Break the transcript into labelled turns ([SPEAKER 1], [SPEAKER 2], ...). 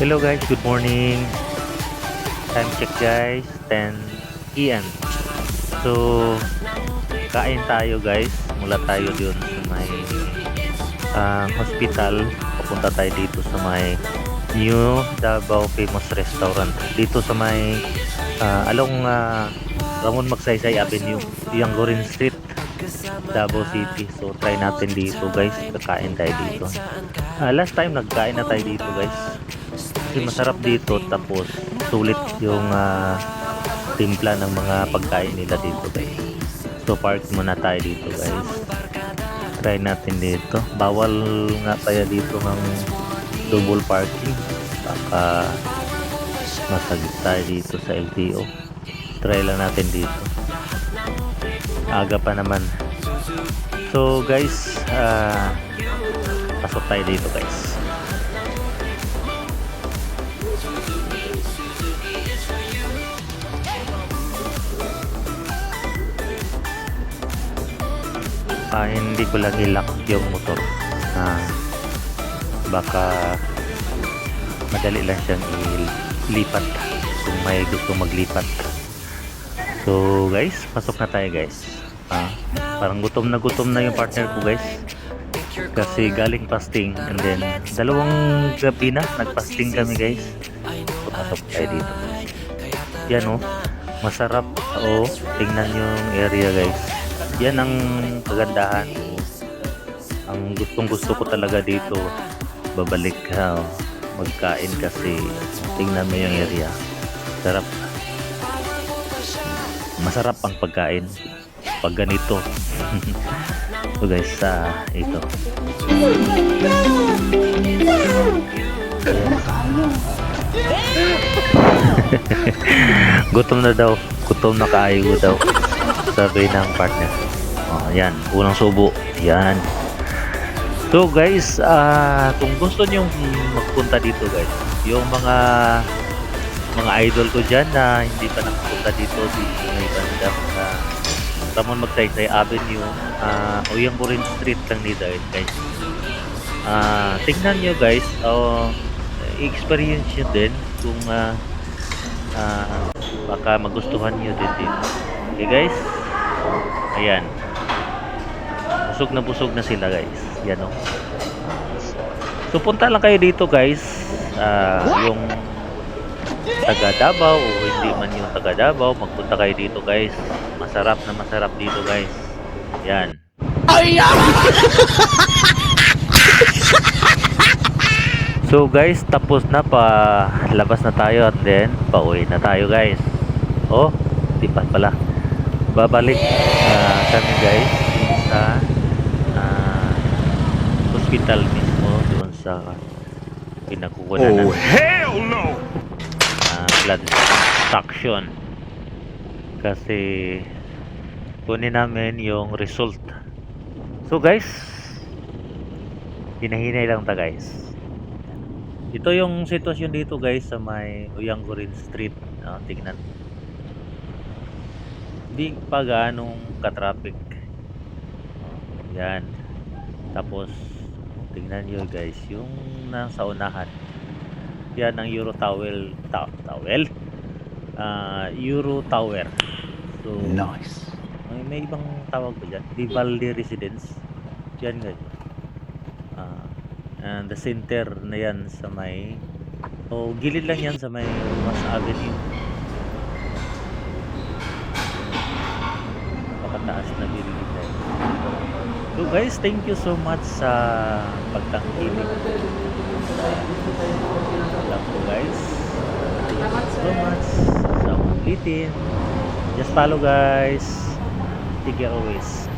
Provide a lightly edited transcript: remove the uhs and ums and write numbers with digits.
[SPEAKER 1] Hello guys, good morning. Time check guys, 10 AM. So, kain tayo guys. Mula tayo dun sa may hospital. Papunta tayo dito sa may New Davao Famous Restaurant. Dito sa may along Ramon Magsaysay Avenue, Yangorin Street, Davao City. So, try natin dito guys. Kakain tayo dito. Last time nagkain na tayo dito guys. Kasi masarap dito, tapos sulit yung timpla ng mga pagkain nila dito guys. So park muna tayo dito guys. Try natin dito. Bawal nga tayo dito ng double parking. Baka masagip tayo dito sa LTO. Try lang natin dito. Aga pa naman. So guys, pasok tayo dito guys. Hindi ko lang i-lock yung motor. Baka madali lang siyang ilipat kung may gusto maglipat. So guys, pasok na tayo guys. Parang gutom na yung partner ko guys. Kasi galing fasting, and then dalawang gabi na nagpasting kami guys. So pasok tayo dito. Yan masarap. Tingnan yung area guys. Yan ang kagandahan. Ang gusto ko talaga dito, babalik magkain kasi tingnan mo yung area. Sarap. Masarap ang pagkain pag ganito. So guys, ito. Gutom na daw. Gutom na kaayo daw. Sabi ng partner. Yan, unang subo. Yan. So guys, kung gusto niyo magpunta dito guys, yung mga idol ko dyan na hindi pa nakapunta dito may bandang Ramon Magsaysay Avenue, Yangorin Street lang nito guys. Tingnan nyo guys, experience nyo din kung baka magustuhan nyo din dito. Okay guys, ayan, busog na sila guys. Yan so punta lang kayo dito guys. Yung taga Davao o hindi man yung taga Davao, magpunta kayo dito guys. Masarap dito guys. Yan. So guys, tapos na, labas na tayo at then pauwi na tayo guys. Di pa pala. Babalik kami guys sa hospital mismo, doon sa pinakukunan ng
[SPEAKER 2] hell no!
[SPEAKER 1] blood suction kasi kunin namin yung result. So guys, hinahinay lang ta guys. Ito yung sitwasyon dito guys sa may Yangorin Street. Tignan, hindi pa gaanong ka-traffic. Yan. Tapos tignan nyo guys yung nasa unahan. Yan ang Euro Tower. So nice. May ibang tawag ko dyan, Vivaldi Residence. Yan guys. And the center na yan sa may gilid lang yan sa may Mas Avenue. Napakataas na building guys. So guys, thank you so much sa pagtangkilik. Love ko guys. Thank you so much sa ulitin. Just follow guys. Take care always.